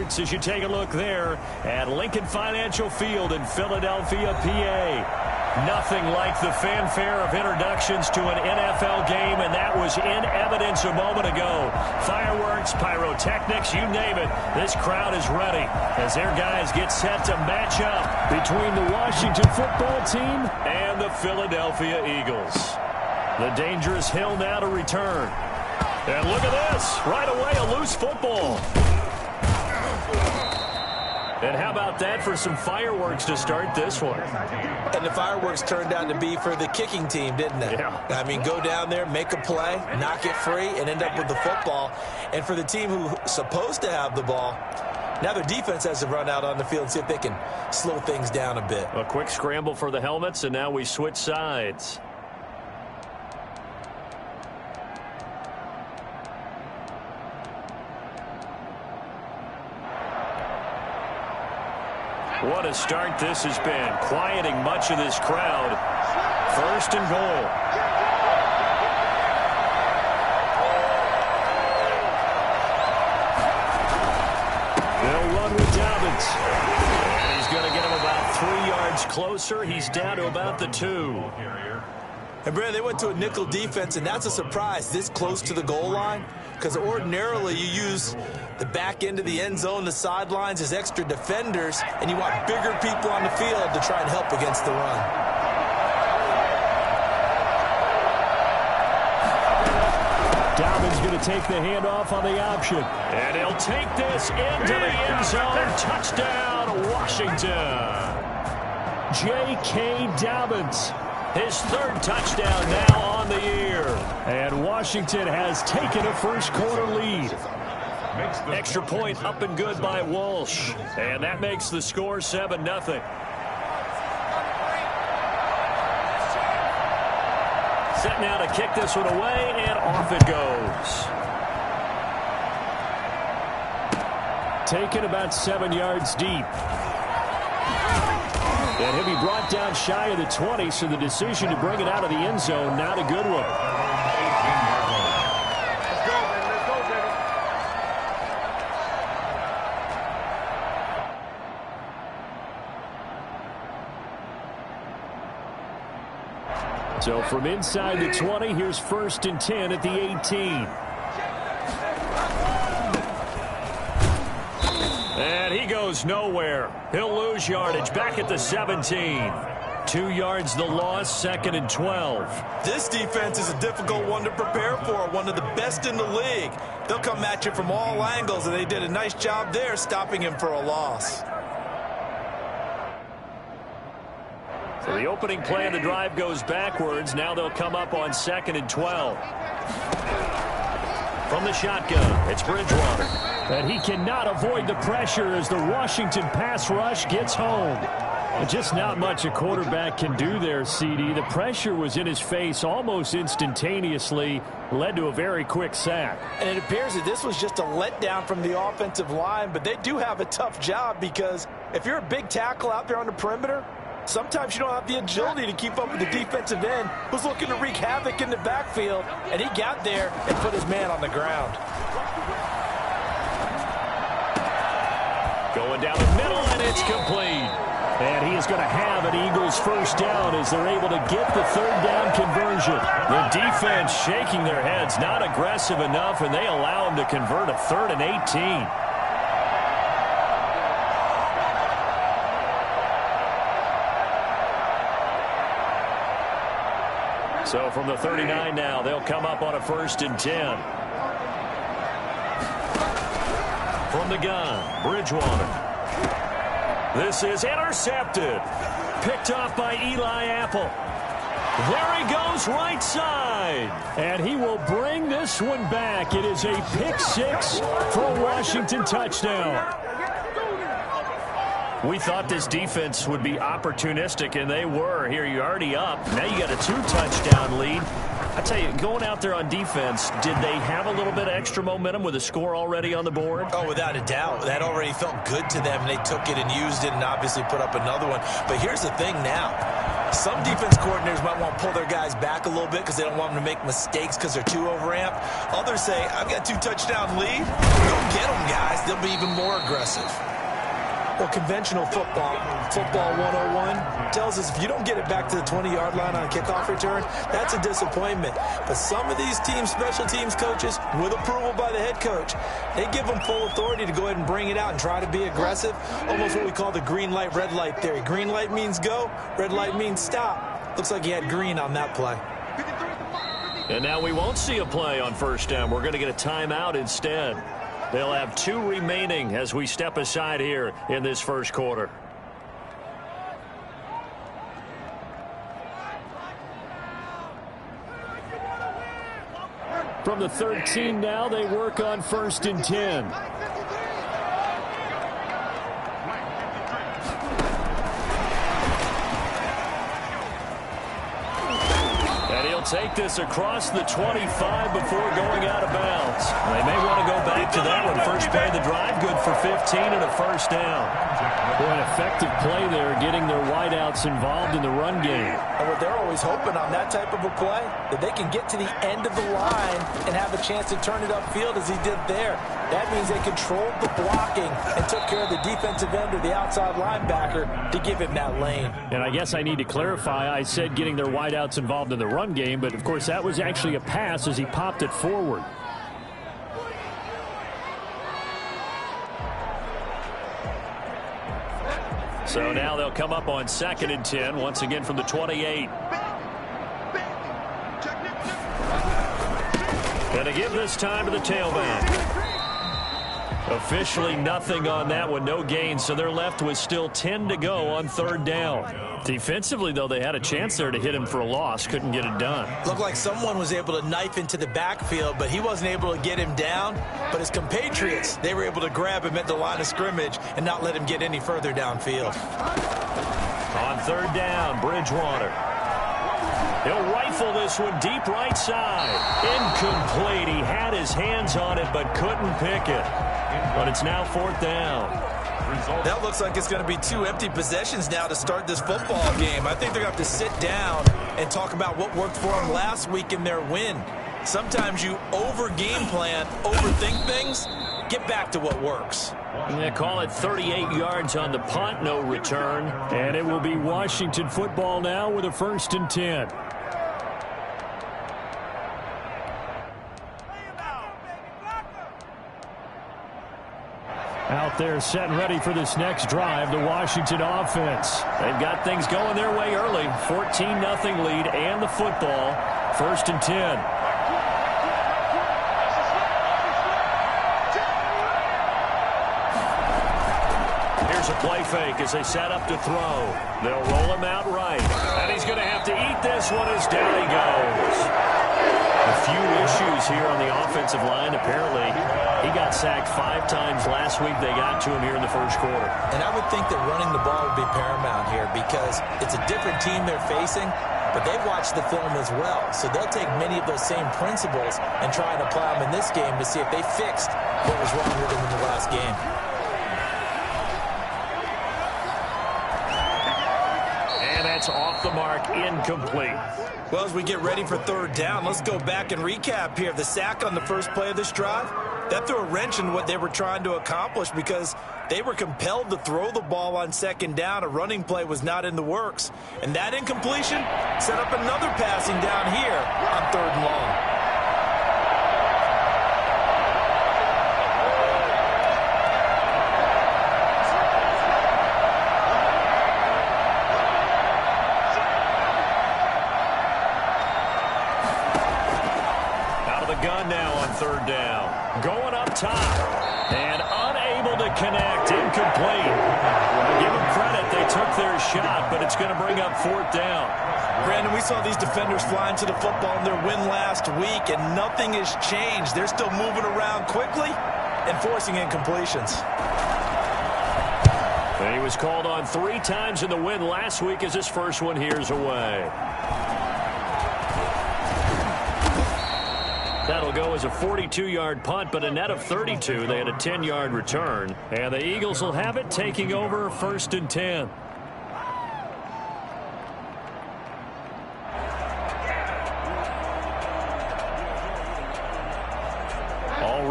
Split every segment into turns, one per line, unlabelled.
starts as you take a look there at Lincoln Financial Field in Philadelphia, PA. Nothing like the fanfare of introductions to an NFL game, and that was in evidence a moment ago. Fireworks, pyrotechnics, you name it. This crowd is ready as their guys get set to match up between the Washington football team and the Philadelphia Eagles. The dangerous hill now to return. And look at this. Right away, a loose football. And how about that for some fireworks to start this one?
And the fireworks turned out to be for the kicking team, didn't they?
Yeah.
I mean, go down there, make a play, knock it free, and end up with the football. And for the team who's supposed to have the ball, now their defense has to run out on the field and see if they can slow things down a bit.
A quick scramble for the helmets, and now we switch sides. What a start this has been, quieting much of this crowd. First and goal. They'll run with Dobbins. And he's going to get him about 3 yards closer. He's down to about the 2.
And, Brad, they went to a nickel defense, and that's a surprise this close to the goal line, because ordinarily you use the back end of the end zone, the sidelines as extra defenders, and you want bigger people on the field to try and help against the run.
Dobbins going to take the handoff on the option. And he'll take this into the end zone. Touchdown, Washington. J.K. Dobbins. His third touchdown now on the year. And Washington has taken a first quarter lead. Extra point up and good by Walsh. And that makes the score 7-0. Set now to kick this one away, and off it goes. Taken about 7 yards deep. And he'll be brought down shy of the 20, so the decision to bring it out of the end zone, not a good one. So from inside the 20, here's 1st and 10 at the 18. And he goes nowhere. He'll lose yardage back at the 17. 2 yards the loss, 2nd and 12.
This defense is a difficult one to prepare for, one of the best in the league. They'll come at you from all angles, and they did a nice job there stopping him for a loss.
So the opening play of the drive goes backwards. Now they'll come up on 2nd and 12. From the shotgun, it's Bridgewater. And he cannot avoid the pressure as the Washington pass rush gets home. Just not much a quarterback can do there, CD. The pressure was in his face almost instantaneously, led to a very quick sack.
And it appears that this was just a letdown from the offensive line, but they do have a tough job because if you're a big tackle out there on the perimeter, sometimes you don't have the agility to keep up with the defensive end who's looking to wreak havoc in the backfield, and he got there and put his man on the ground.
Going down the middle, and it's complete. And he is going to have an Eagles first down as they're able to get the 3rd down conversion. The defense shaking their heads, not aggressive enough, and they allow him to convert a 3rd and 18. So from the 39 now, they'll come up on a 1st and 10. From the gun, Bridgewater. This is intercepted. Picked off by Eli Apple. There he goes, right side. And he will bring this one back. It is a pick 6 for a Washington touchdown. We thought this defense would be opportunistic, and they were. Here, you're already up. Now you got a 2-touchdown lead. I tell you, going out there on defense, did they have a little bit of extra momentum with a score already on the board?
Oh, without a doubt. That already felt good to them, and they took it and used it and obviously put up another one. But here's the thing now. Some defense coordinators might want to pull their guys back a little bit because they don't want them to make mistakes because they're too overamped. Others say, I've got a 2-touchdown lead. Go get them, guys. They'll they'll be even more aggressive. Well, conventional football 101, tells us if you don't get it back to the 20-yard line on a kickoff return, that's a disappointment. But some of these teams, special teams coaches, with approval by the head coach, they give them full authority to go ahead and bring it out and try to be aggressive, almost what we call the green light, red light theory. Green light means go, red light means stop. Looks like he had green on that play.
And now we won't see a play on first down. We're going to get a timeout instead. They'll have 2 remaining as we step aside here in this first quarter. From the 13 now, they work on 1st and 10. Take this across the 25 before going out of bounds. They may want to go back to that one. First play of the drive, good for 15 and a first down. Boy, an effective play there, getting their wideouts involved in the run game.
And what they're always hoping on that type of a play, that they can get to the end of the line and have a chance to turn it upfield as he did there. That means they controlled the blocking and took care of the defensive end or the outside linebacker to give him that lane.
And I guess I need to clarify, I said getting their wideouts involved in the run game, but of course that was actually a pass as he popped it forward. So now they'll come up on 2nd and 10, once again from the 28. Gonna give this time to the tailback. Officially nothing on that one, no gain, so they're left with still 10 to go on 3rd down. Defensively, though, they had a chance there to hit him for a loss. Couldn't get it done.
Looked like someone was able to knife into the backfield, but he wasn't able to get him down. But his compatriots, they were able to grab him at the line of scrimmage and not let him get any further downfield.
On 3rd down, Bridgewater. He'll rifle this one deep right side. Incomplete. He had his hands on it but couldn't pick it. But it's now 4th down.
That looks like it's going to be 2 empty possessions now to start this football game. I think they're going to have to sit down and talk about what worked for them last week in their win. Sometimes you over-game plan, overthink things, get back to what works.
And they call it 38 yards on the punt, no return. And it will be Washington football now with a 1st and 10. Out there set and ready for this next drive, the Washington offense. They've got things going their way early. 14-0 lead and the football. 1st and 10. Here's a play fake as they set up to throw. They'll roll him out right. And he's going to have to eat this one as down he goes. A few issues here on the offensive line. Apparently, he got sacked 5 times last week. They got to him here in the first quarter.
And I would think that running the ball would be paramount here because it's a different team they're facing, but they've watched the film as well. So they'll take many of those same principles and try and apply them in this game to see if they fixed what was wrong with them in the last game.
And that's off the mark, incomplete.
Well, as we get ready for 3rd down, let's go back and recap here. The sack on the first play of this drive, that threw a wrench in what they were trying to accomplish because they were compelled to throw the ball on 2nd down. A running play was not in the works. And that incompletion set up another passing down here on 3rd and long.
Gun now on 3rd down. Going up top. And unable to connect. Incomplete. Well, give them credit. They took their shot, but it's going to bring up 4th down.
Brandon, we saw these defenders flying to the football in their win last week, and nothing has changed. They're still moving around quickly and forcing incompletions.
And he was called on 3 times in the win last week as his first one here's away. That'll go as a 42-yard punt, but a net of 32. They had a 10-yard return. And the Eagles will have it, taking over 1st and 10.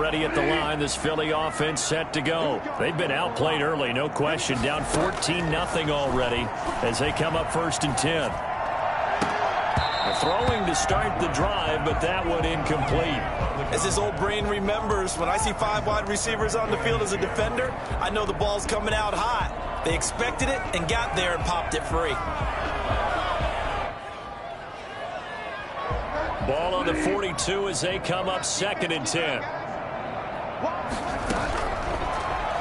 ready at the line. This Philly offense set to go. They've been outplayed early, no question. Down 14-0 already as they come up 1st and 10. Throwing to start the drive, but that one incomplete.
As his old brain remembers, when I see 5 wide receivers on the field as a defender, I know the ball's coming out hot. They expected it and got there and popped it free.
Ball on the 42 as they come up 2nd and 10.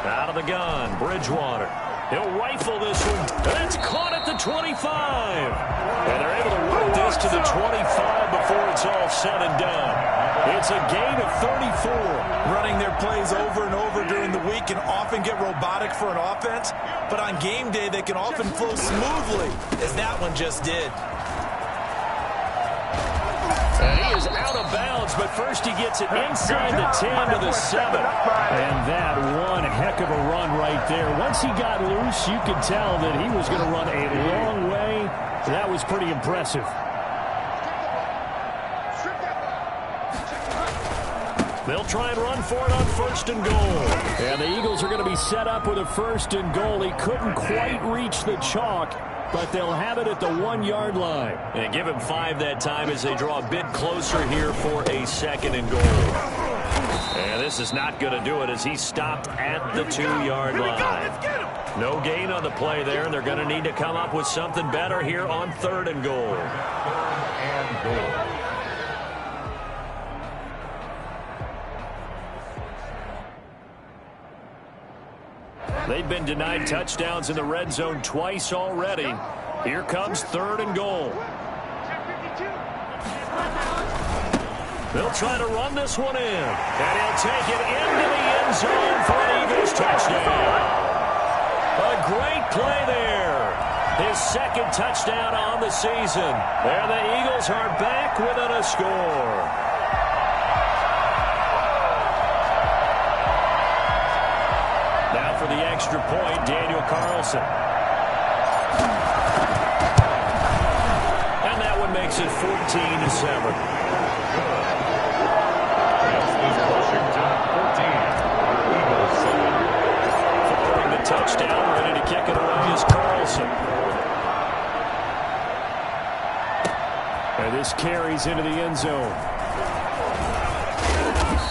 Out of the gun, Bridgewater. He'll rifle this one. That's caught at the 25. And they're able to work this to the 25 before it's all said and done. It's a gain of 34.
Running their plays over and over during the week can often get robotic for an offense, but on game day they can often flow smoothly, as that one just did.
And he is out of bounds, but first he gets it inside the 10 to the 7. And that one heck of a run right there. Once he got loose, you could tell that he was going to run a long way. That was pretty impressive. They'll try and run for it on 1st and goal. And the Eagles are going to be set up with a 1st and goal. He couldn't quite reach the chalk, but they'll have it at the 1-yard line. And give him 5 that time as they draw a bit closer here for a 2nd and goal. And this is not going to do it as he stopped at the 2-yard line. No gain on the play there, and they're going to need to come up with something better here on 3rd and goal. They've been denied touchdowns in the red zone twice already. Here comes 3rd and goal. They'll try to run this one in. And he'll take it into the end zone for an Eagles touchdown. A great play there. His 2nd touchdown on the season. And the Eagles are back within a score. Now for the extra point, Daniel Carlson. And that one makes it 14-7. Following the touchdown, ready to kick it away is Carlson. And this carries into the end zone.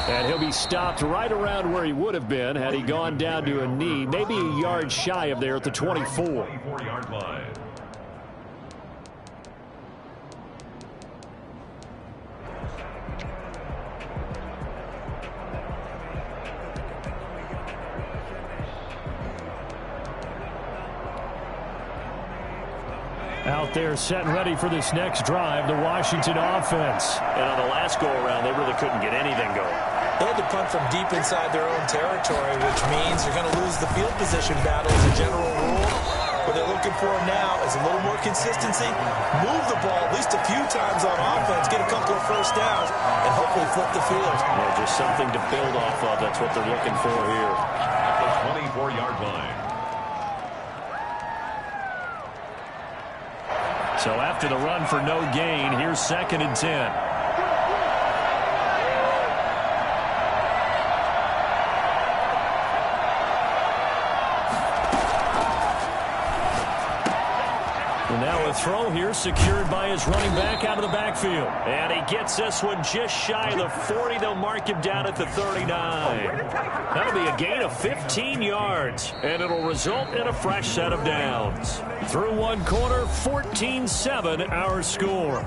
And he'll be stopped right around where he would have been had he gone down to a knee, maybe a yard shy of there at the 24.
24-yard line.
Out there set and ready for this next drive, the Washington offense. And on the last go-around, they really couldn't get anything going.
They had to punt from deep inside their own territory, which means they're going to lose the field position battle as a general rule. What they're looking for now is a little more consistency, move the ball at least a few times on offense, get a couple of 1st downs, and hopefully flip the field.
Yeah, just something to build off of. That's what they're looking for here.
At the 24-yard line.
So after the run for no gain, here's 2nd and 10. Now a throw here secured by his running back out of the backfield. And he gets this one just shy of the 40. They'll mark him down at the 39. That'll be a gain of 15 yards. And it'll result in a fresh set of downs. Through one quarter, 14-7 our score.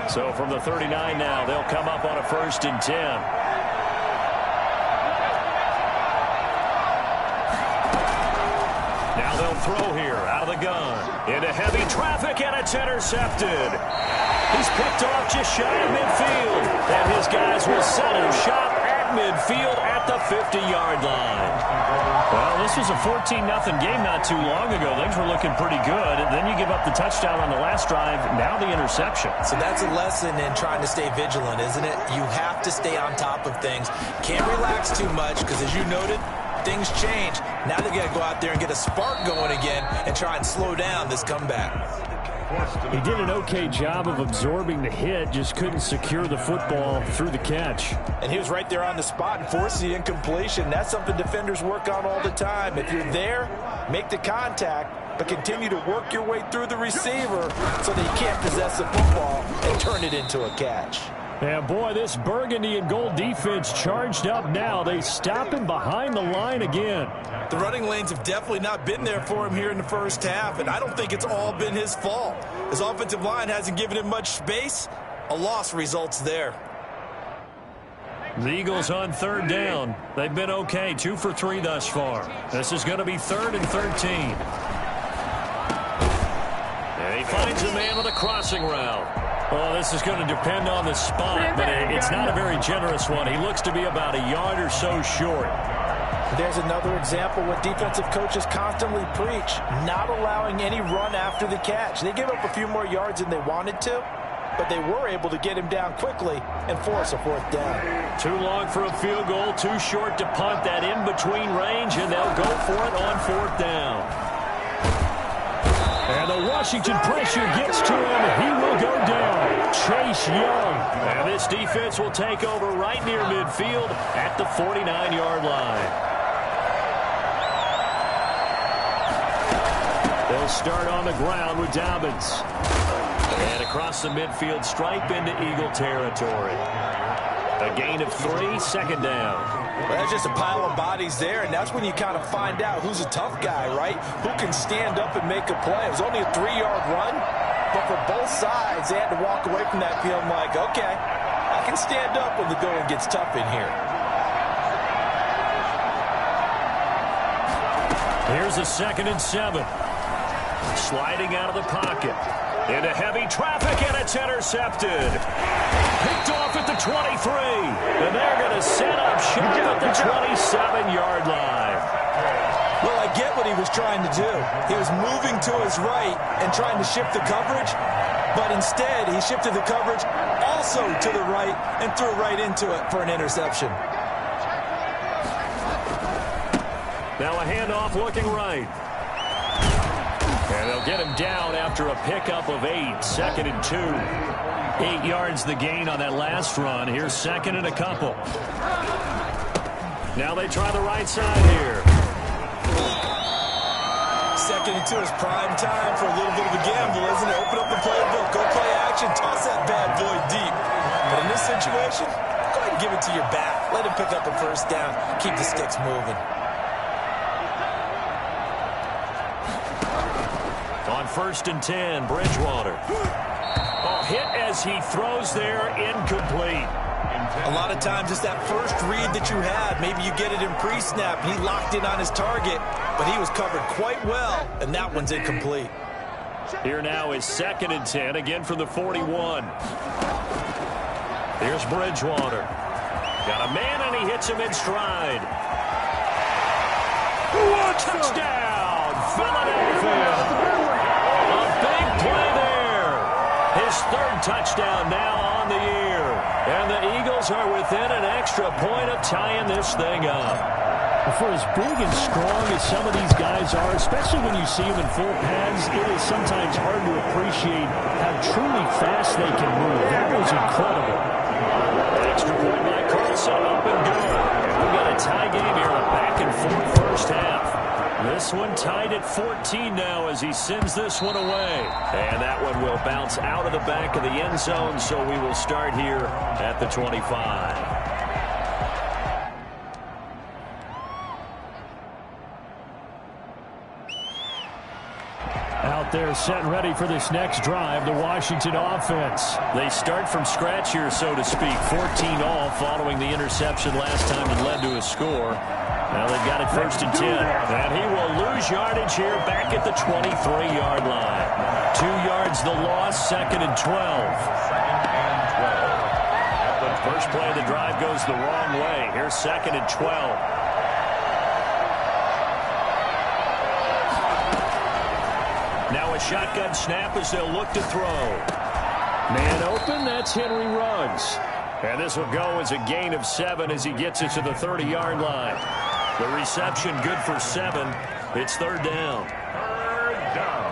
So from the 39 now, they'll come up on a 1st and 10. Now they'll throw here out of the gun. Into heavy traffic, and it's intercepted. He's picked off just shy of midfield. And his guys will set him shot at midfield at the 50-yard line.
Well, this was a 14-0 game not too long ago. Things were looking pretty good. And then you give up the touchdown on the last drive. Now the interception.
So that's a lesson in trying to stay vigilant, isn't it? You have to stay on top of things. Can't relax too much because, as you noted, things change. Now they got to go out there and get a spark going again and try and slow down this comeback.
He did an okay job of absorbing the hit, just couldn't secure the football through the catch.
And he was right there on the spot and forcing the incompletion. That's something defenders work on all the time. If you're there, make the contact, but continue to work your way through the receiver so that you can't possess the football and turn it into a catch.
Yeah, boy, this burgundy and gold defense charged up now. They stop him behind the line again.
The running lanes have definitely not been there for him here in the first half, and I don't think it's all been his fault. His offensive line hasn't given him much space. A loss results there.
The Eagles on third down. They've been okay, 2 for 3 thus far. This is going to be 3rd and 13. And he finds a man with a crossing route. Well, this is going to depend on the spot, but it's not a very generous one. He looks to be about a yard or so short.
There's another example what defensive coaches constantly preach, not allowing any run after the catch. They gave up a few more yards than they wanted to, but they were able to get him down quickly and force a 4th down.
Too long for a field goal, too short to punt that in-between range, and they'll go for it on 4th down. And the Washington pressure gets to him. He will go down. Chase Young. And this defense will take over right near midfield at the 49-yard line. They'll start on the ground with Dobbins. And across the midfield stripe into Eagle territory. A gain of 3, 2nd down.
Well, that's just a pile of bodies there, and that's when you kind of find out who's a tough guy, right? Who can stand up and make a play. It was only a 3-yard run, but for both sides, they had to walk away from that feeling like, okay, I can stand up when the going gets tough in here.
Here's a 2nd and 7. Sliding out of the pocket. Into heavy traffic, and it's intercepted. Picked off at the 23. And they're going to set up shop at the 27-yard line.
Well, I get what he was trying to do. He was moving to his right and trying to shift the coverage, but instead he shifted the coverage also to the right and threw right into it for an interception.
Now a handoff looking right. And they'll get him down after a pickup of 8, 2nd and 2. 8 yards the gain on that last run. Here's 2nd and a couple. Now they try the right side here.
2nd and 2 is prime time for a little bit of a gamble, isn't it? Open up the playbook, go play action, toss that bad boy deep. But in this situation, go ahead and give it to your back. Let him pick up a 1st down. Keep the sticks moving.
On 1st and 10, Bridgewater. Oh, hit as he throws there, incomplete.
A lot of times it's that first read that you have. Maybe you get it in pre-snap. He locked in on his target, but he was covered quite well, and that one's incomplete.
Here now is 2nd and 10, again from the 41. Here's Bridgewater. Got a man, and he hits him in stride. Touchdown, Philadelphia. His 3rd touchdown now on the year. And the Eagles are within an extra point of tying this thing up.
For as big and strong as some of these guys are, especially when you see them in full pads, it is sometimes hard to appreciate how truly fast they can move. That was incredible.
Extra point by Carlson, up and good. And we've got a tie game here, a back-and-forth first half. This one tied at 14 now as he sends this one away. And that one will bounce out of the back of the end zone, so we will start here at the 25.
Out there set and ready for this next drive, the Washington offense.
They start from scratch here, so to speak. 14 all following the interception last time that led to a score. Now they've got it 1st and 10. And he will lose yardage here back at the 23-yard line. 2 yards the loss, 2nd and 12.
At the
first play of the drive goes the wrong way. Here's 2nd and 12. Now a shotgun snap as they'll look to throw.
Man open, that's Henry Ruggs.
And this will go as a gain of 7 as he gets it to the 30-yard line. The reception good for 7. It's 3rd down.
Third down.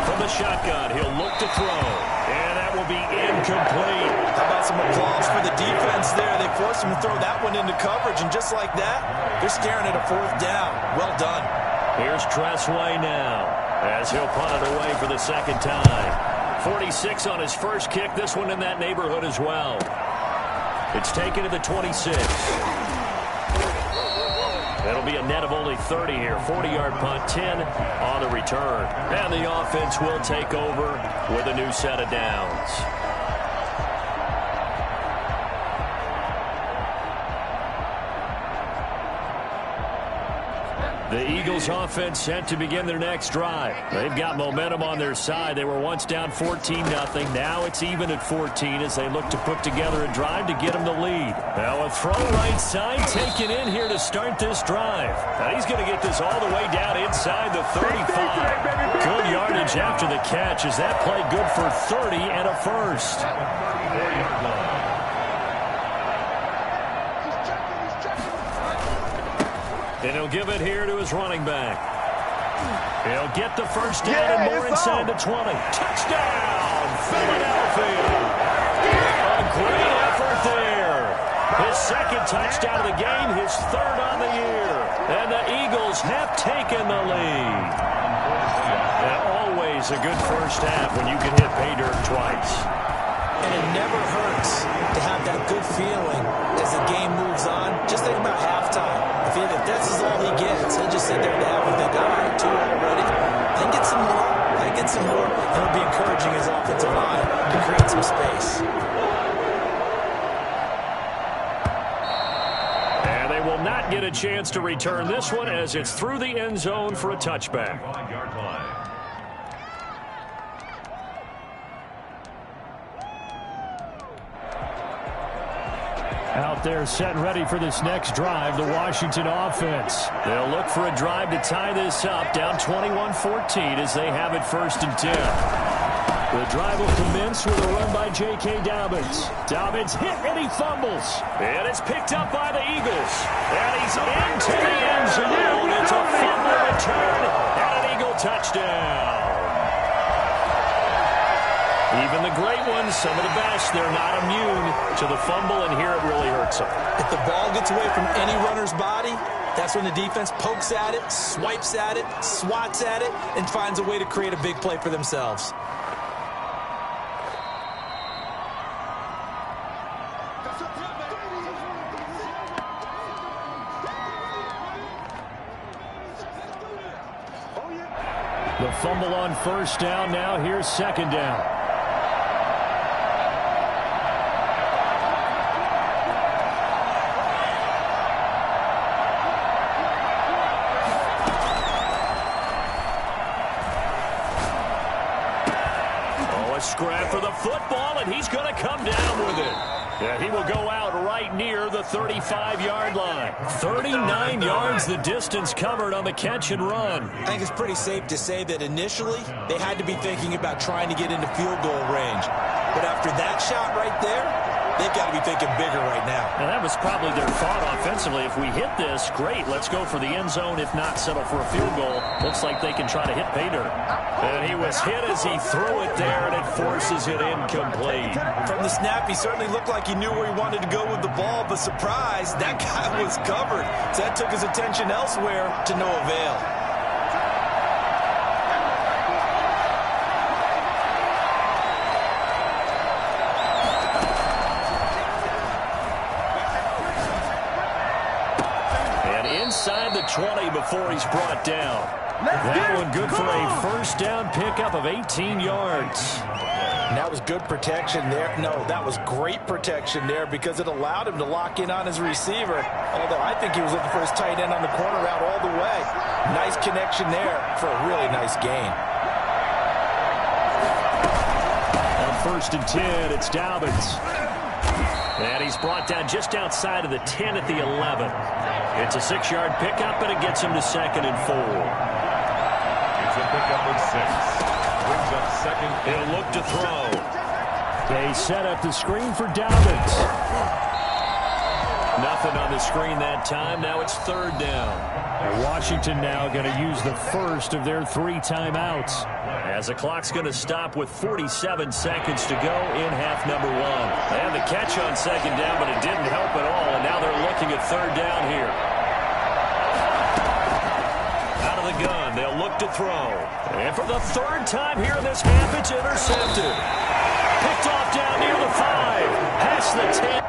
From the shotgun, he'll look to throw. And that will be incomplete.
How about some applause for the defense there? They forced him to throw that one into coverage, and just like that, they're staring at a 4th down. Well done.
Here's Tressway now as he'll punt it away for the 2nd time. 46 on his first kick. This one in that neighborhood as well. It's taken to the 26. That'll be a net of only 30 here. 40-yard punt, 10 on the return. And the offense will take over with a new set of downs. The Eagles offense set to begin their next drive. They've got momentum on their side. They were once down 14-0. Now it's even at 14 as they look to put together a drive to get them the lead. Now a throw right side taken in here to start this drive. Now he's going to get this all the way down inside the 35. Good yardage after the catch. Is that play good for 30 and a first?
34-yard line.
And he'll give it here to his running back. He'll get the first down and more inside the 20. Touchdown, Philadelphia. A great effort there. His 2nd touchdown of the game, his 3rd on the year. And the Eagles have taken the lead. And always a good first half when you can hit pay dirt twice.
And it never hurts to have that good feeling as the game moves on. Just think about halftime. If this is all he gets, he'll just sit there and have and think, all right, 2 already. Then get some more. Then get some more. And it'll be encouraging his offensive line to create some space.
And they will not get a chance to return this one as it's through the end zone for a touchback.
5-yard line.
Out there set and ready for this next drive, the Washington offense.
They'll look for a drive to tie this up, down 21-14 as they have it 1st and 10. The drive will commence with a run by J.K. Dobbins. Dobbins hit and he fumbles. And it's picked up by the Eagles. And he's into the end zone. It's a fumble return and an Eagle touchdown. Even the great ones, some of the best, they're not immune to the fumble, and here it really hurts them.
If the ball gets away from any runner's body, that's when the defense pokes at it, swipes at it, swats at it, and finds a way to create a big play for themselves.
The fumble on 1st down. Now here's 2nd down.
Scrap for the football, and he's going to come down with it. Yeah, he will go out right near the 35-yard line. 39 yards the distance covered on the catch and run.
I think it's pretty safe to say that initially they had to be thinking about trying to get into field goal range. But after that shot right there, they've got to be thinking bigger right now.
And that was probably their thought offensively. If we hit this, great, let's go for the end zone. If not, settle for a field goal. Looks like they can try to hit pay dirt. And he was hit as he threw it there, and it forces it incomplete.
From the snap, he certainly looked like he knew where he wanted to go with the ball, but surprise, that guy was covered. So that took his attention elsewhere to no avail.
Inside the 20 before he's brought down. That one good for a first down pickup of 18 yards.
And that was good protection there. No, that was great protection there because it allowed him to lock in on his receiver. Although I think he was looking for his tight end on the corner route all the way. Nice connection there for a really nice gain.
On 1st and 10, it's Dobbins. And he's brought down just outside of the 10 at the 11. It's a 6-yard pickup, and it gets him to 2nd and 4.
It's a pickup of 6. Brings up 2nd.
He'll look to throw.
They set up the screen for Dobbins.
Nothing on the screen that time. Now it's 3rd down.
And Washington now going to use the first of their 3 timeouts.
As the clock's going to stop with 47 seconds to go in half number 1. They had the catch on 2nd down, but it didn't help at all, and now they're looking at 3rd down here. Out of the gun, they'll look to throw. And for the 3rd time here in this half, it's intercepted. Picked off down near the 5. Past the 10.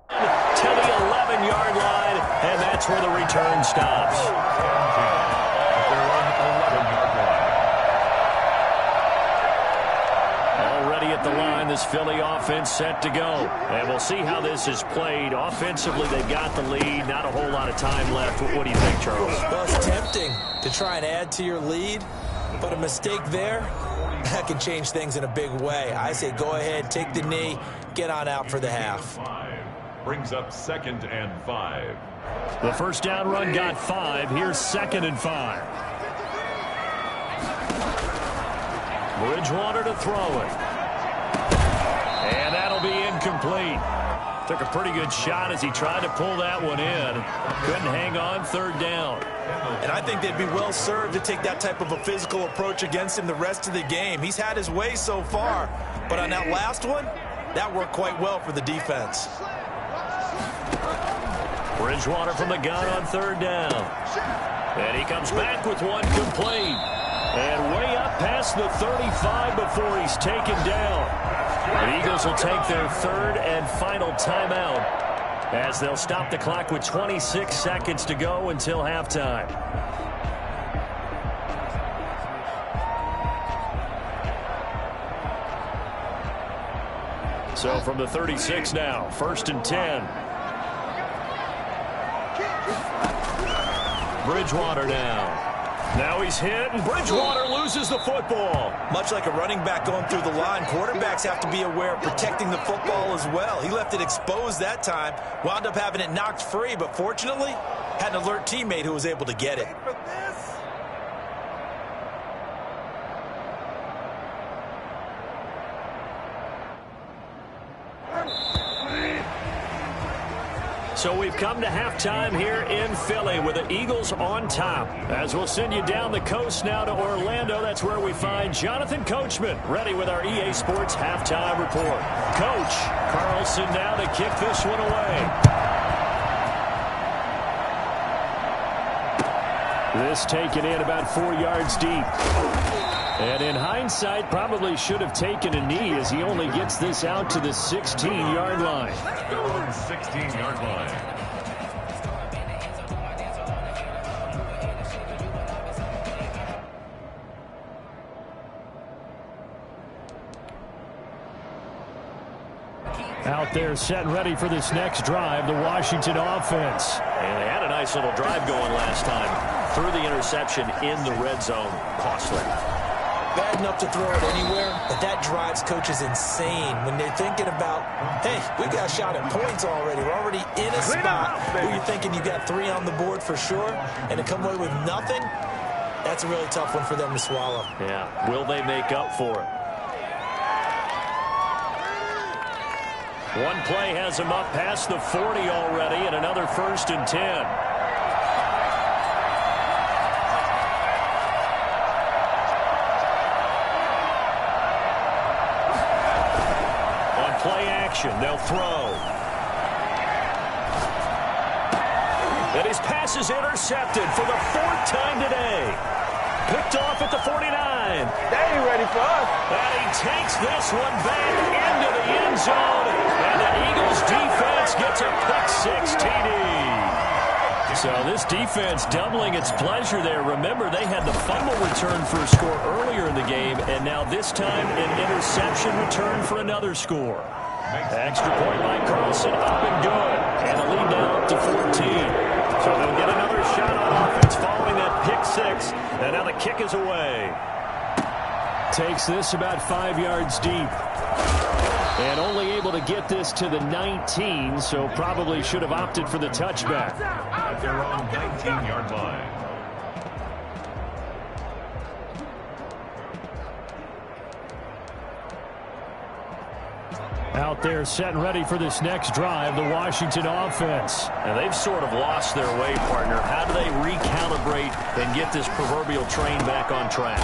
To the 11-yard line, and that's where the return stops.
They're on the 11-yard line.
Already at the line, this Philly offense set to go. And we'll see how this is played. Offensively, they've got the lead. Not a whole lot of time left. What do you think, Charles?
Well, it's tempting to try and add to your lead, but a mistake there, that can change things in a big way. I say go ahead, take the knee, get on out for the half.
Brings up 2nd and 5.
The first down run got 5. Here's 2nd and 5. Bridgewater to throw it. And that'll be incomplete. Took a pretty good shot as he tried to pull that one in. Couldn't hang on. 3rd down.
And I think they'd be well served to take that type of a physical approach against him the rest of the game. He's had his way so far, but on that last one, that worked quite well for the defense.
Bridgewater from the gun on 3rd down. And he comes back with one complete. And way up past the 35 before he's taken down. The Eagles will take their 3rd and final timeout as they'll stop the clock with 26 seconds to go until halftime. So from the 36 now, 1st and 10. Bridgewater now. Now he's hit, and Bridgewater loses the football.
Much like a running back going through the line, quarterbacks have to be aware of protecting the football as well. He left it exposed that time, wound up having it knocked free, but fortunately, had an alert teammate who was able to get it.
So we've come to halftime here in Philly with the Eagles on top. As we'll send you down the coast now to Orlando, that's where we find Jonathan Coachman ready with our EA Sports halftime report. Coach Carlson now to kick this one away.
This taken in about 4 yards deep. And in hindsight, probably should have taken a knee as he only gets this out to the 16-yard line.
16-yard line.
Out there set and ready for this next drive, the Washington offense.
And they had a nice little drive going last time. Threw the interception in the red zone. Costly.
Bad enough to throw it anywhere, but that drives coaches insane when they're thinking about, hey, we got a shot at points already. We're already in a spot where you're thinking you got 3 on the board for sure, and to come away with nothing, that's a really tough one for them to swallow.
Yeah, will they make up for it? One play has him up past the 40 already, and another 1st and 10. Play action, they'll throw. And his pass is intercepted for the 4th time today. Picked off at the 49.
They ain't ready for us.
And he takes this one back into the end zone. And the Eagles defense gets a pick-6 TD. So this defense doubling its pleasure there. Remember, they had the fumble return for a score earlier in the game, and now this time an interception return for another score. Extra point by Carlson, up and good. And the lead now up to 14. So they'll get another shot on offense following that pick-6. And now the kick is away.
Takes this about 5 yards deep. And only able to get this to the 19, so probably should have opted for the touchback.
At their own 19-yard line.
Out there set and ready for this next drive, the Washington offense.
And they've sort of lost their way, partner. How do they recalibrate and get this proverbial train back on track?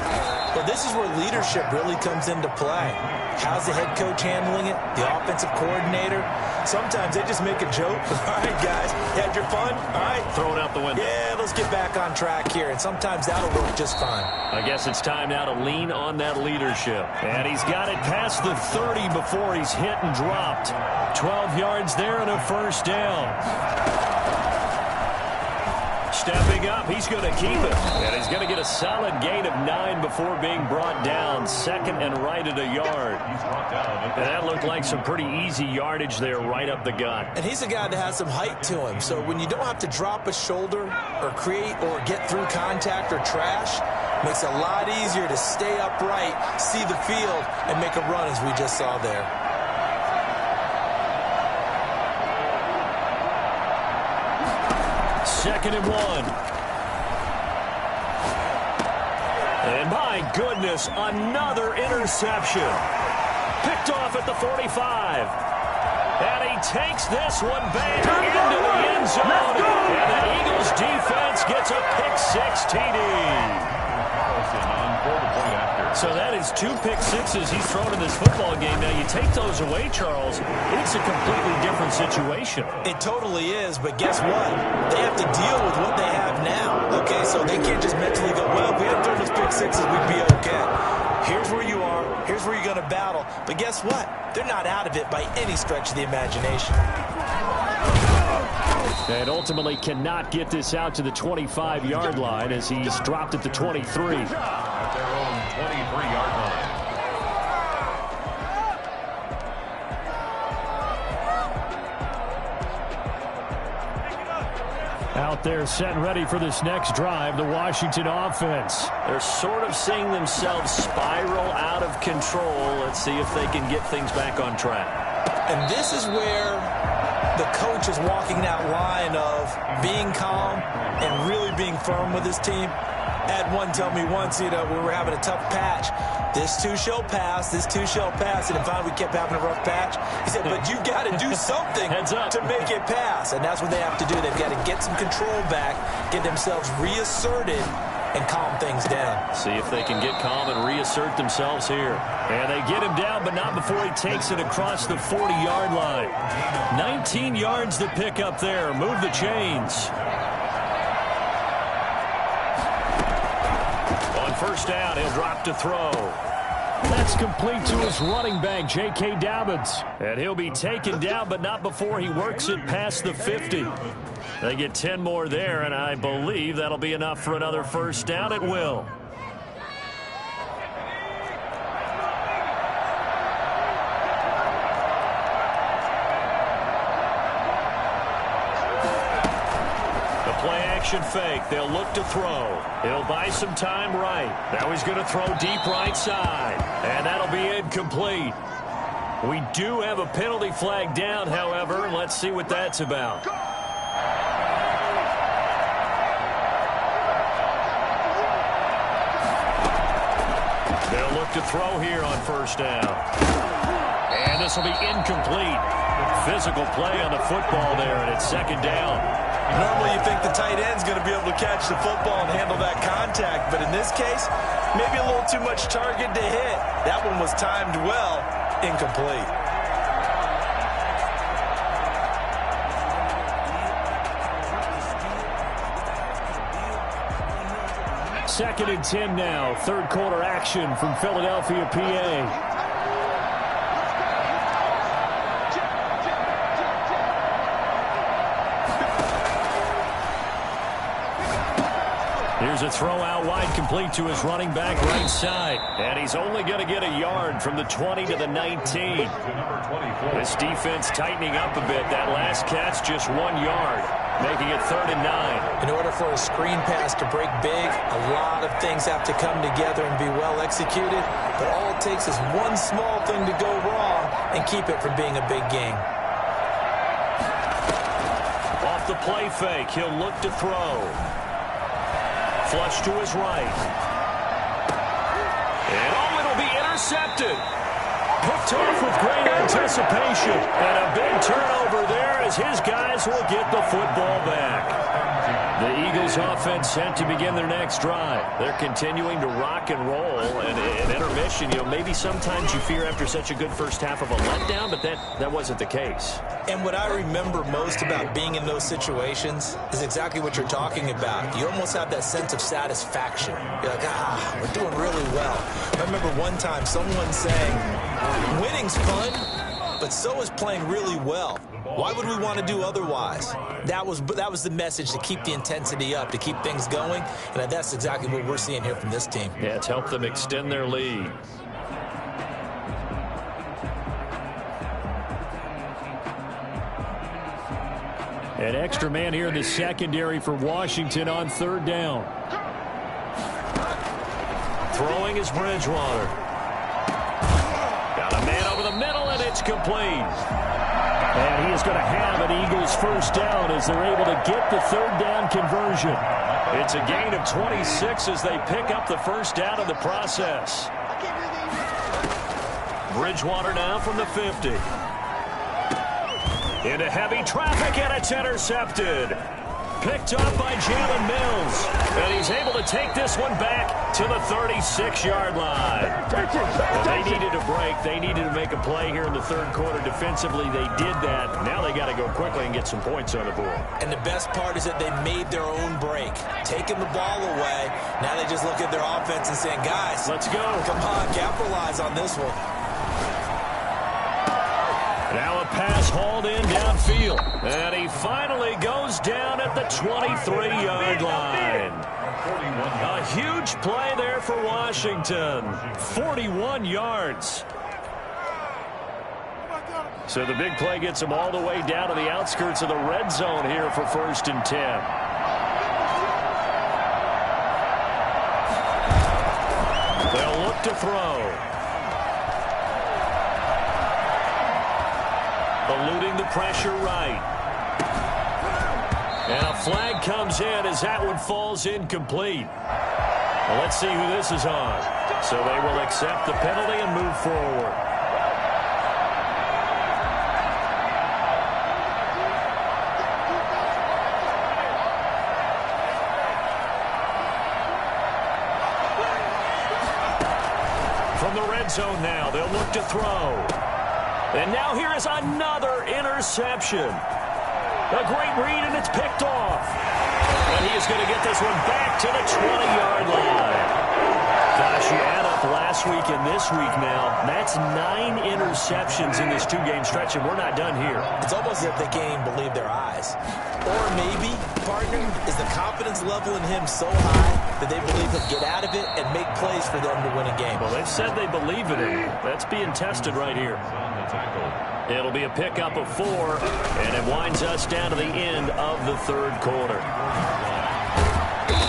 Well, this is where leadership really comes into play. How's the head coach handling it? The offensive coordinator? Sometimes they just make a joke. All right, guys, you had your fun? All right.
Throw it out the window.
Yeah, let's get back on track here. And sometimes that'll work just fine.
I guess it's time now to lean on that leadership. And he's got it past the 30 before he's hit and dropped. 12 yards there and a first down. Stepping up, he's going to keep it. And he's going to get a solid gain of 9 before being brought down. Second and right at a yard. And that looked like some pretty easy yardage there right up the gut.
And he's a guy that has some height to him. So when you don't have to drop a shoulder or create or get through contact or trash, makes it a lot easier to stay upright, see the field, and make a run as we just saw there.
Second and 1. And my goodness, another interception. Picked off at the 45. And he takes this one back into the end zone. And the Eagles defense gets a pick-6 TD. So that is 2 pick-6s he's thrown in this football game. Now, you take those away, Charles, it's a completely different situation.
It totally is, but guess what? They have to deal with what they have now. Okay, so they can't just mentally go, well, if we had thrown those pick-6s, we'd be okay. Here's where you are. Here's where you're going to battle. But guess what? They're not out of it by any stretch of the imagination.
And ultimately cannot get this out to the 25-yard line as he's dropped at the 23.
At their own 23-yard line.
Out there set and ready for this next drive, the Washington offense.
They're sort of seeing themselves spiral out of control. Let's see if they can get things back on track.
And this is where the coach is walking that line of being calm and really being firm with his team. I had one tell me once, we were having a tough patch. This too shall pass, this too shall pass. And finally we kept having a rough patch. He said, but you got to do something to make it pass. And that's what they have to do. They've got to get some control back, get themselves reasserted, and calm things down.
See if they can get calm and reassert themselves here. And they get him down, but not before he takes it across the 40-yard line. 19 yards to pick up there. Move the chains. On first down, he'll drop to throw.
That's complete to his running back, J.K. Dobbins.
And he'll be taken down, but not before he works it past the 50. They get 10 more there, and I believe that'll be enough for another first down. It will. The play-action fake. They'll look to throw. He'll buy some time right. Now he's going to throw deep right side, and that'll be incomplete. We do have a penalty flag down, however. Let's see what that's about. They'll look to throw here on first down. And this will be incomplete. Physical play on the football there, and it's second down.
Normally you think the tight end's going to be able to catch the football and handle that contact, but in this case, maybe a little too much target to hit. That one was timed well, incomplete.
2nd and 10 now. Third quarter action from Philadelphia, PA. Here's a throw out wide, complete to his running back right side. And he's only going to get a yard from the 20 to the 19. This defense tightening up a bit. That last catch, just 1 yard, making it 3rd and 9.
In order for a screen pass to break big, a lot of things have to come together and be well executed. But all it takes is one small thing to go wrong and keep it from being a big game.
Off the play fake, he'll look to throw. Flush to his right. And it'll be intercepted. Picked off with great anticipation. And a big turnover there as his guys will get the football back. The Eagles offense set to begin their next drive. They're continuing to rock and roll. And an intermission, maybe sometimes you fear after such a good first half of a letdown, but that wasn't the case.
And what I remember most about being in those situations is exactly what you're talking about. You almost have that sense of satisfaction. You're like, we're doing really well. I remember one time someone saying, winning's fun, but so is playing really well. Why would we want to do otherwise? That was the message, to keep the intensity up, to keep things going, and that's exactly what we're seeing here from this team.
Yeah, it's helped them extend their lead.
An extra man here in the secondary for Washington on 3rd down.
Throwing is Bridgewater. Got a man over the middle, and it's complete.
And he is going to have an Eagles first down as they're able to get the 3rd down conversion.
It's a gain of 26 as they pick up the first down in the process. Bridgewater now from the 50. Into heavy traffic, and it's intercepted. Picked up by Jalen Mills. And he's able to take this one back to the 36-yard line. Well, they needed a break. They needed to make a play here in the 3rd quarter. Defensively, they did that. Now they got to go quickly and get some points on the board.
And the best part is that they made their own break. Taking the ball away. Now they just look at their offense and saying, guys,
let's go.
Come on, capitalize on this one.
Now a pass hauled in downfield. And he finally goes down at the 23-yard line. A huge play there for Washington. 41 yards. So the big play gets them all the way down to the outskirts of the red zone here for 1st and 10. They'll look to throw. Eluding the pressure right. And a flag comes in as that one falls incomplete. Well, let's see who this is on. So they will accept the penalty and move forward. From the red zone now, they'll look to throw. And now here is another interception. A great read, and it's picked off. And he is going to get this one back to the 20-yard line. Gosh, you add up last week and this week now, that's 9 interceptions in this 2-game stretch, and we're not done here.
It's almost as if they can't even believe their eyes. Or maybe, partner, is the confidence level in him so high that they believe he'll get out of it and make plays for them to win a game.
Well, they've said they believe in him. That's being tested right here. It'll be a pickup of 4, and it winds us down to the end of the 3rd quarter.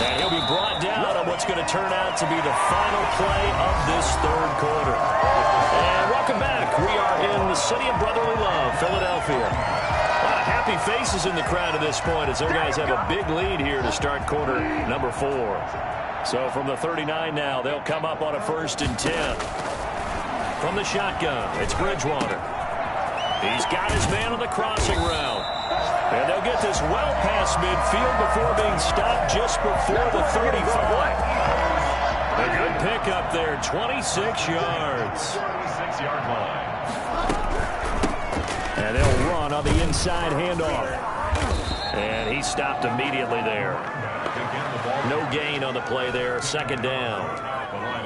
And he'll be brought down on what's going to turn out to be the final play of this 3rd quarter. And welcome back. We are in the city of brotherly love, Philadelphia. A lot of happy faces in the crowd at this point as their guys have a big lead here to start quarter number 4. So from the 39 now, they'll come up on a 1st and 10. From the shotgun, it's Bridgewater. He's got his man on the crossing route. And they'll get this well past midfield before being stopped just before the 35. A good pickup there, 26 yards.
26-yard line.
And they'll run on the inside handoff.
And he stopped immediately there. No gain on the play there. Second down.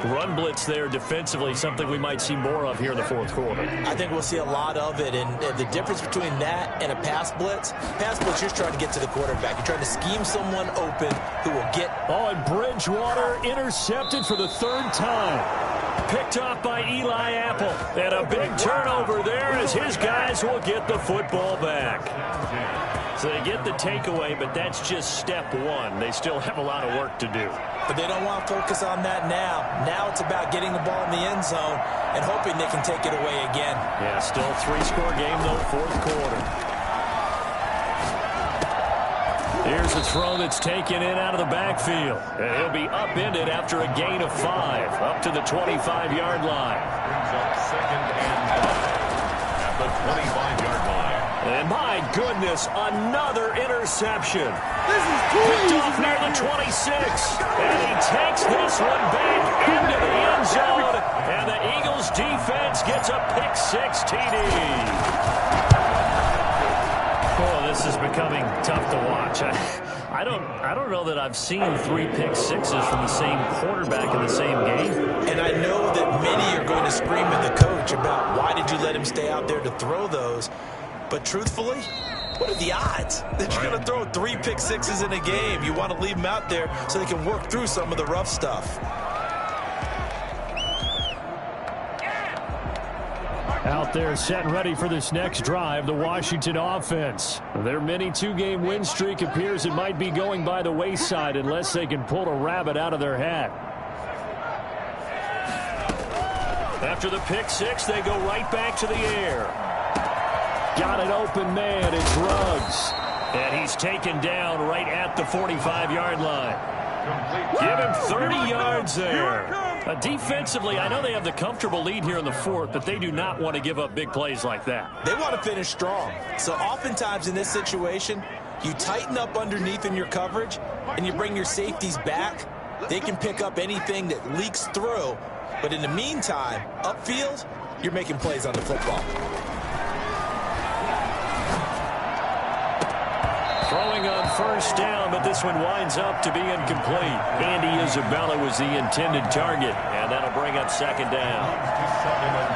Run blitz there defensively, something we might see more of here in the fourth quarter.
I think we'll see a lot of it, and the difference between that and a pass blitz, you're just trying to get to the quarterback. You're trying to scheme someone open who will get...
Oh, and Bridgewater intercepted for the third time. Picked off by Eli Apple. And a big turnover there as his guys will get the football back. So they get the takeaway, but that's just step one. They still have a lot of work to do.
But they don't want to focus on that now. Now it's about getting the ball in the end zone and hoping they can take it away again.
Yeah, still a three-score game, though, fourth quarter. Here's a throw that's taken in out of the backfield. And he'll be upended after a gain of 5, up to the 25-yard line.
Brings up second and 5 at the 25-yard line.
And my goodness, another interception. Picked off near the 26. And he takes this one back into the end zone. And the Eagles defense gets a pick-6 TD. Oh, this is becoming tough to watch. I don't know that I've seen 3 pick-6s from the same quarterback in the same game.
And I know that many are going to scream at the coach about why did you let him stay out there to throw those. But truthfully, what are the odds that you're going to throw 3 pick-6s in a game? You want to leave them out there so they can work through some of the rough stuff.
Out there set and ready for this next drive, the Washington offense. Their mini 2-game win streak appears it might be going by the wayside unless they can pull a rabbit out of their hat. After the pick-6, they go right back to the air. Got an open man, it's Ruggs. And he's taken down right at the 45-yard line. Give him 30 yards there. Defensively, I know they have the comfortable lead here in the fourth, but they do not want to give up big plays like that.
They want to finish strong. So oftentimes in this situation, you tighten up underneath in your coverage, and you bring your safeties back. They can pick up anything that leaks through. But in the meantime, upfield, you're making plays on the football.
Throwing on first down, but this one winds up to be incomplete. Andy Isabella was the intended target, and that'll bring up second down.
Second and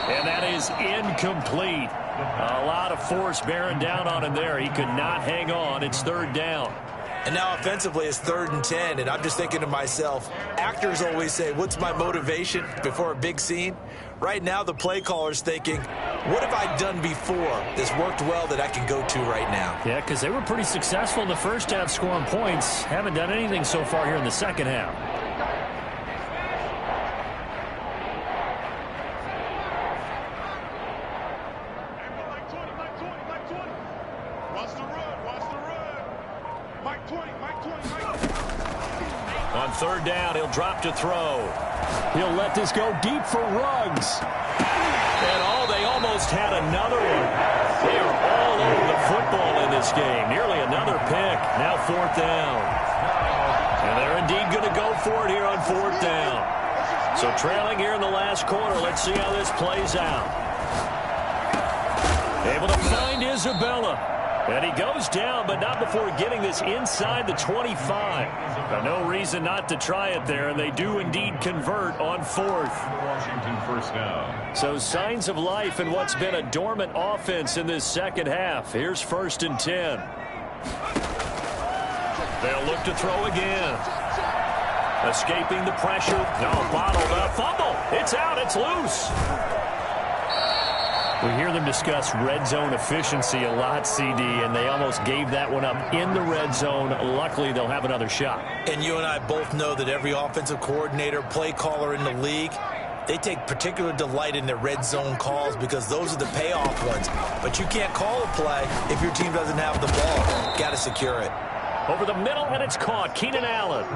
10.
And that is incomplete. A lot of force bearing down on him there. He could not hang on. It's third down.
And now offensively it's 3rd and 10, and I'm just thinking to myself, actors always say, what's my motivation before a big scene? Right now the play caller's thinking, what have I done before that's worked well that I can go to right now?
Yeah, because they were pretty successful in the first half scoring points. Haven't done anything so far here in the second half. On third down, he'll drop to throw. He'll let this go deep for Ruggs. And they almost had another one. They are all over the football in this game. Nearly another pick. Now fourth down. And they're indeed going to go for it here on fourth down. So trailing here in the last quarter. Let's see how this plays out. Able to find Isabella. And he goes down, but not before getting this inside the 25. No reason not to try it there, and they do indeed convert on fourth.
Washington first down.
So signs of life in what's been a dormant offense in this second half. Here's 1st and 10. They'll look to throw again. Escaping the pressure. No, bottled up. Fumble. It's out. It's loose. We hear them discuss red zone efficiency a lot, CD, and they almost gave that one up in the red zone. Luckily, they'll have another shot.
And you and I both know that every offensive coordinator, play caller in the league, they take particular delight in their red zone calls because those are the payoff ones. But you can't call a play if your team doesn't have the ball. Got to secure it.
Over the middle, and it's caught. Keenan Allen.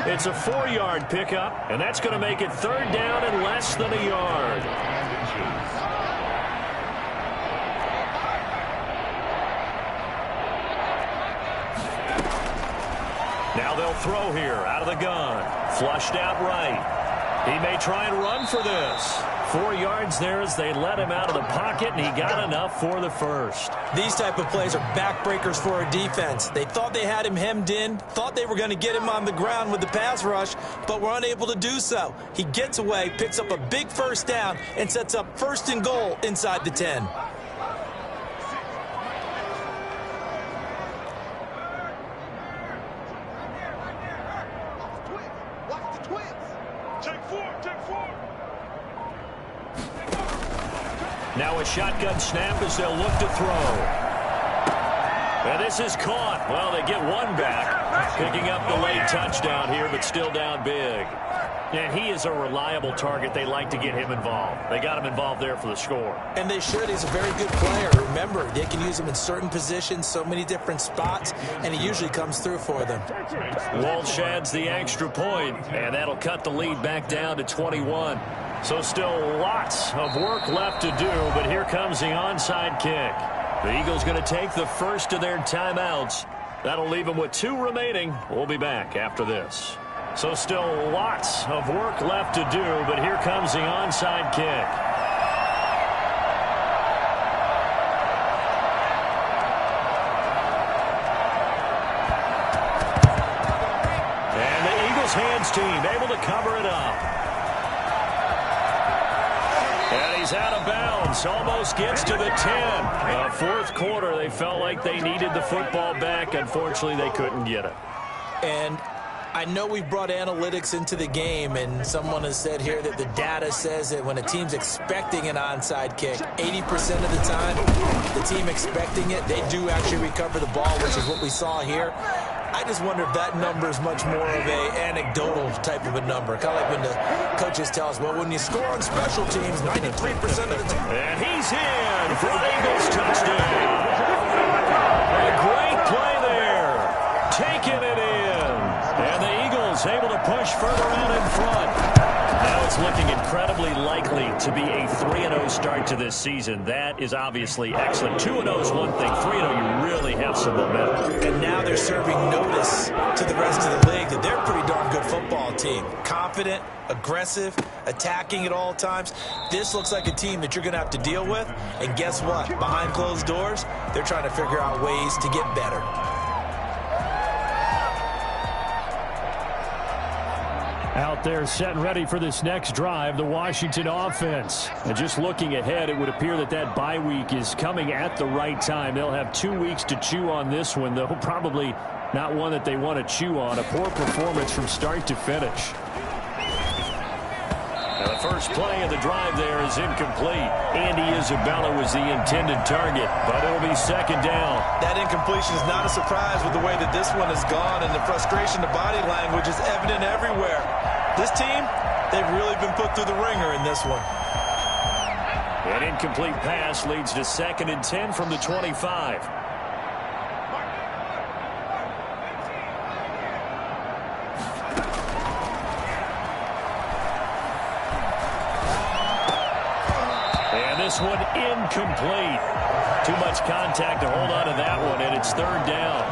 It's a 4-yard pickup, and that's going to make it third down and less than a yard. Now they'll throw here out of the gun. Flushed out right. He may try and run for this. 4 yards there as they let him out of the pocket, and he got enough for the first.
These type of plays are backbreakers for a defense. They thought they had him hemmed in, thought they were going to get him on the ground with the pass rush, but were unable to do so. He gets away, picks up a big first down, and sets up 1st and goal inside the 10.
Now a shotgun snap as they'll look to throw. And this is caught. Well, they get one back. Picking up the late touchdown here, but still down big. And he is a reliable target. They like to get him involved. They got him involved there for the score.
And they should. He's a very good player. Remember, they can use him in certain positions, so many different spots, and he usually comes through for them.
Walsh adds the extra point, and that'll cut the lead back down to 21. So still lots of work left to do, but here comes the onside kick. The Eagles going to take the first of their timeouts. That'll leave them with 2 remaining. We'll be back after this. So still lots of work left to do, but here comes the onside kick. And the Eagles hands team able to cover it up. And he's out of bounds, almost gets to the 10. Fourth quarter, they felt like they needed the football back. Unfortunately, they couldn't get it.
And I know we brought analytics into the game, and someone has said here that the data says that when a team's expecting an onside kick, 80% of the time, the team expecting it, they do actually recover the ball, which is what we saw here. I just wonder if that number is much more of a anecdotal type of a number. Kind of like when the coaches tell us, well, when you score on special teams, 93% of the time.
And he's in for an Eagles touchdown. A great play there. Taking it in. And the Eagles able to push further out in front. Now it's looking incredibly likely to be a 3-0 start to this season. That is obviously excellent. 2-0 is one thing. 3-0, you really have some momentum.
And now they're serving notice to the rest of the league that they're a pretty darn good football team. Confident, aggressive, attacking at all times. This looks like a team that you're going to have to deal with. And guess what? Behind closed doors, they're trying to figure out ways to get better.
Out there set and ready for this next drive, the Washington offense. And just looking ahead, it would appear that that bye week is coming at the right time. They'll have 2 weeks to chew on this one, though probably not one that they want to chew on. A poor performance from start to finish. Now the first play of the drive there is incomplete. Andy Isabella was the intended target, but it'll be 2nd down.
That incompletion is not a surprise with the way that this one has gone, and the frustration, the body language is evident everywhere. This team, they've really been put through the ringer in this one.
An incomplete pass leads to 2nd and 10 from the 25. And this one incomplete. Too much contact to hold on to that one, and it's 3rd down.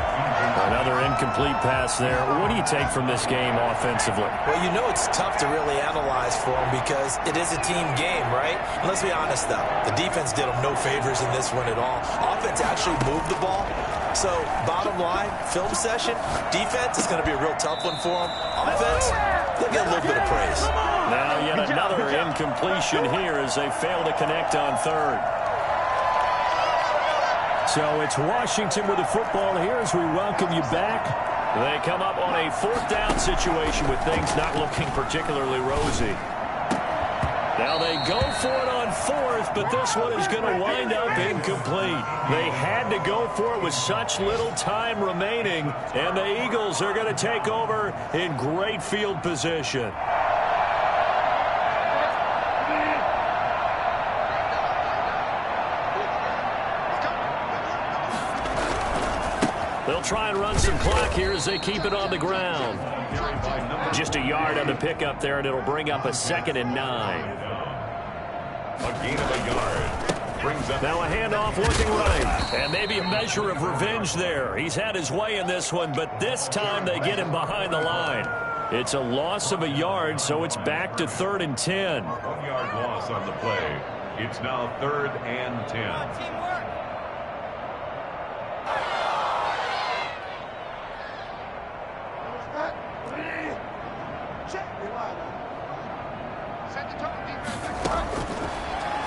Another incomplete pass there. What do you take from this game offensively?
Well, you know it's tough to really analyze for them because it is a team game, right? And let's be honest, though. The defense did them no favors in this one at all. Offense actually moved the ball. So, bottom line, film session, defense is going to be a real tough one for them. Offense, they'll get a little bit of praise.
Now yet another incompletion here as they fail to connect on 3rd. So it's Washington with the football here as we welcome you back. They come up on a 4th down situation with things not looking particularly rosy. Now they go for it on 4th, but this one is going to wind up incomplete. They had to go for it with such little time remaining, and the Eagles are going to take over in great field position. They'll try and run some clock here as they keep it on the ground. Just a yard on the pickup there, and it'll bring up a 2nd and 9.
A gain of a yard.
Now a handoff looking right. And maybe a measure of revenge there. He's had his way in this one, but this time they get him behind the line. It's a loss of a yard, so it's back to 3rd and 10.
1 yard loss on the play. It's now 3rd and 10.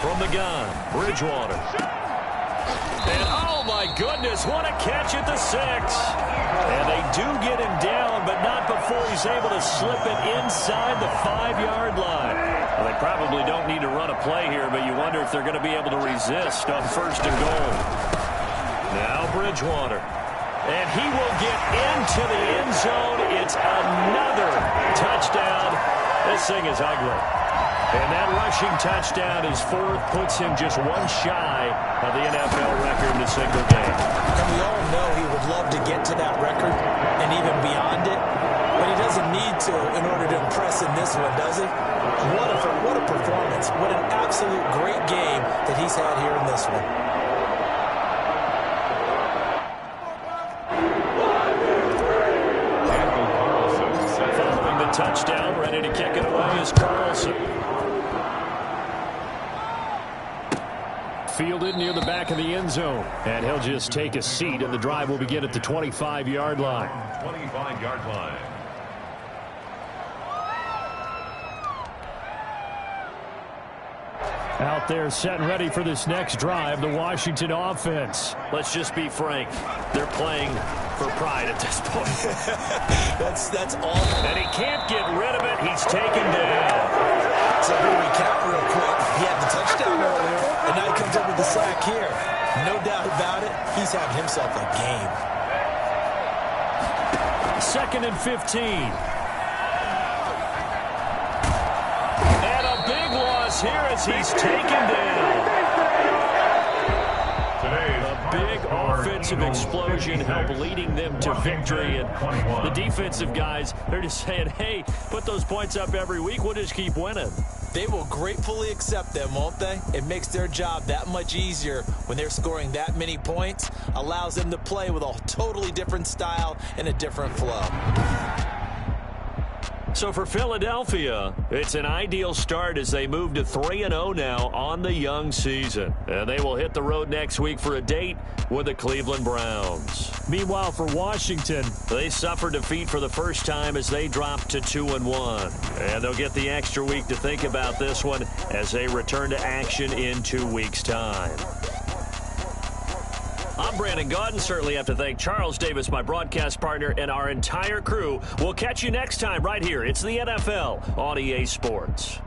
From the gun, Bridgewater. And oh my goodness, what a catch at the 6. And they do get him down, but not before he's able to slip it inside the 5-yard line. Well, they probably don't need to run a play here, but you wonder if they're going to be able to resist on 1st and goal. Now Bridgewater. And he will get into the end zone. It's another touchdown. This thing is ugly. And that rushing touchdown is 4th, puts him just one shy of the NFL record in a single game.
And we all know he would love to get to that record and even beyond it, but he doesn't need to in order to impress in this one, does he? What a performance. What an absolute great game that he's had here in this one.
Following the touchdown, ready to kick it away is Carlson. Fielded near the back of the end zone. And he'll just take a seat, and the drive will begin at the 25-yard line.
25-yard line.
Out there set and ready for this next drive, the Washington offense. Let's just be frank. They're playing for pride at this point.
That's all.
And he can't get rid of it. He's taken down.
So here we count real quick. He had the touchdown earlier, and now he comes up with the sack here. No doubt about it, he's having himself a game.
2nd and 15. And a big loss here as he's taken down. A big offensive explosion helped leading them to victory. And the defensive guys, they're just saying, hey, put those points up every week. We'll just keep winning.
They will gratefully accept them, won't they? It makes their job that much easier when they're scoring that many points. Allows them to play with a totally different style and a different flow.
So for Philadelphia, it's an ideal start as they move to 3-0 now on the young season. And they will hit the road next week for a date with the Cleveland Browns. Meanwhile, for Washington, they suffered defeat for the first time as they dropped to 2-1. And they'll get the extra week to think about this one as they return to action in 2 weeks' time. I'm Brandon Gaudin. Certainly have to thank Charles Davis, my broadcast partner, and our entire crew. We'll catch you next time right here. It's the NFL on EA Sports.